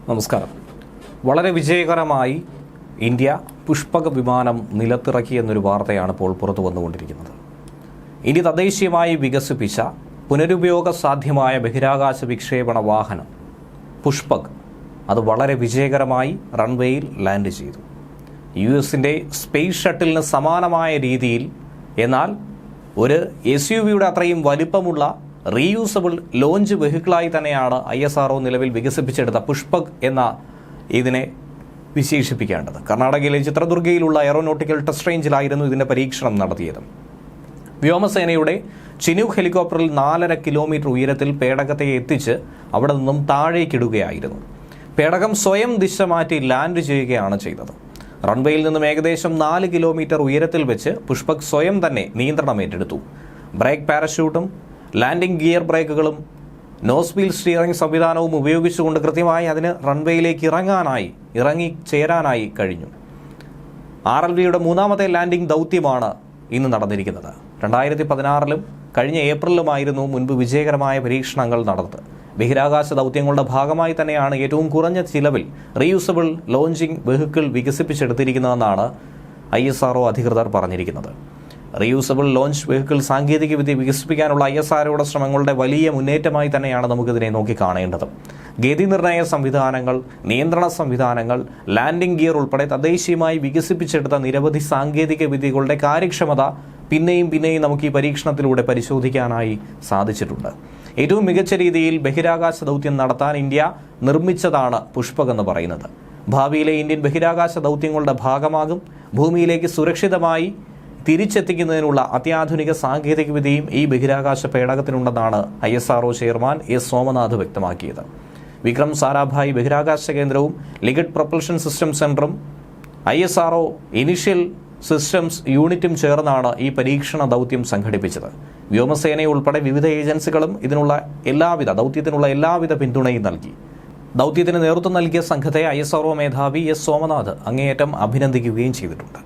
നമസ്കാരം. വളരെ വിജയകരമായി ഇന്ത്യ പുഷ്പക വിമാനം നിലത്തിറക്കിയെന്നൊരു വാർത്തയാണ് ഇപ്പോൾ പുറത്തു വന്നുകൊണ്ടിരിക്കുന്നത്. ഇന്ത്യ തദ്ദേശീയമായി വികസിപ്പിച്ച പുനരുപയോഗ സാധ്യമായ ബഹിരാകാശ വിക്ഷേപണ വാഹനം പുഷ്പക് അത് വളരെ വിജയകരമായി റൺവേയിൽ ലാൻഡ് ചെയ്തു. US-ന്റെ സ്പേസ് ഷട്ടിലിന് സമാനമായ രീതിയിൽ, എന്നാൽ ഒരു SUV-യുടെ അത്രയും വലിപ്പമുള്ള റീയൂസബിൾ ലോഞ്ച് വെഹിക്കിളായി തന്നെയാണ് ISRO നിലവിൽ വികസിപ്പിച്ചെടുത്ത പുഷ്പക് എന്ന ഇതിനെ വിശേഷിപ്പിക്കേണ്ടത്. കർണാടകയിലെ ചിത്രദുർഗയിലുള്ള എയറോനോട്ടിക്കൽ ടെസ്റ്റ് റേഞ്ചിലായിരുന്നു ഇതിൻ്റെ പരീക്ഷണം നടത്തിയത്. വ്യോമസേനയുടെ ചിനൂക്ക് ഹെലികോപ്റ്ററിൽ 4.5 കിലോമീറ്റർ ഉയരത്തിൽ പേടകത്തെ എത്തിച്ച് അവിടെ നിന്നും താഴേക്കിടുകയായിരുന്നു. പേടകം സ്വയം ദിശ മാറ്റി ലാൻഡ് ചെയ്യുകയാണ് ചെയ്തത്. റൺവേയിൽ നിന്നും ഏകദേശം 4 കിലോമീറ്റർ ഉയരത്തിൽ വെച്ച് പുഷ്പക് സ്വയം തന്നെ നിയന്ത്രണം ഏറ്റെടുത്തു. ബ്രേക്ക് പാരഷൂട്ടും ലാൻഡിംഗ് ഗിയർ ബ്രേക്കുകളും നോസ് വീൽ സ്റ്റിയറിംഗ് സംവിധാനവും ഉപയോഗിച്ചുകൊണ്ട് കൃത്യമായി അതിന് റൺവേയിലേക്ക് ഇറങ്ങിച്ചേരാനായി കഴിഞ്ഞു. RLVയുടെ മൂന്നാമത്തെ ലാൻഡിംഗ് ദൗത്യമാണ് ഇന്ന് നടന്നിരിക്കുന്നത്. 2016-ലും കഴിഞ്ഞ ഏപ്രിലുമായിരുന്നു മുൻപ് വിജയകരമായ പരീക്ഷണങ്ങൾ നടന്നത്. ബഹിരാകാശ ദൗത്യങ്ങളുടെ ഭാഗമായി തന്നെയാണ് ഏറ്റവും കുറഞ്ഞ ചിലവിൽ റീയൂസബിൾ ലോഞ്ചിങ് വെഹിക്കിൾ വികസിപ്പിച്ചെടുത്തിരിക്കുന്നതെന്നാണ് ISRO അധികൃതർ പറഞ്ഞിരിക്കുന്നത്. റീയൂസബിൾ ലോഞ്ച് വെഹിക്കിൾ സാങ്കേതികവിദ്യ വികസിപ്പിക്കാനുള്ള ISROയുടെ ശ്രമങ്ങളുടെ വലിയ മുന്നേറ്റമായി തന്നെയാണ് നമുക്കിതിനെ നോക്കിക്കാണേണ്ടത്. ഗതി നിർണയ സംവിധാനങ്ങൾ, നിയന്ത്രണ സംവിധാനങ്ങൾ, ലാൻഡിംഗ് ഗിയർ ഉൾപ്പെടെ തദ്ദേശീയമായി വികസിപ്പിച്ചെടുത്ത നിരവധി സാങ്കേതിക വിദ്യകളുടെ കാര്യക്ഷമത പിന്നെയും നമുക്ക് ഈ പരീക്ഷണത്തിലൂടെ പരിശോധിക്കാനായി സാധിച്ചിട്ടുണ്ട്. ഏറ്റവും മികച്ച രീതിയിൽ ബഹിരാകാശ ദൗത്യം നടത്താൻ ഇന്ത്യ നിർമ്മിച്ചതാണ് പുഷ്പക് എന്ന് പറയുന്നത്. ഭാവിയിലെ ഇന്ത്യൻ ബഹിരാകാശ ദൗത്യങ്ങളുടെ ഭാഗമാകും. ഭൂമിയിലേക്ക് സുരക്ഷിതമായി തിരിച്ചെത്തിക്കുന്നതിനുള്ള അത്യാധുനിക സാങ്കേതികവിദ്യയും ഈ ബഹിരാകാശ പേടകത്തിനുണ്ടെന്നാണ് ISRO ചെയർമാൻ S. സോമനാഥ് വ്യക്തമാക്കിയത്. വിക്രം സാരാഭായ് ബഹിരാകാശ കേന്ദ്രവും ലിക്വിഡ് പ്രൊപ്പൽഷൻ സിസ്റ്റം സെന്ററും ISRO ഇനിഷ്യൽ സിസ്റ്റംസ് യൂണിറ്റും ചേർന്നാണ് ഈ പരീക്ഷണ ദൗത്യം സംഘടിപ്പിച്ചത്. വ്യോമസേനയുൾപ്പെടെ വിവിധ ഏജൻസികളും ദൗത്യത്തിനുള്ള എല്ലാവിധ പിന്തുണയും നൽകി. ദൗത്യത്തിന് നേതൃത്വം നൽകിയ സംഘത്തെ ISRO മേധാവി S. സോമനാഥ് അങ്ങേയറ്റം അഭിനന്ദിക്കുകയും ചെയ്തിട്ടുണ്ട്.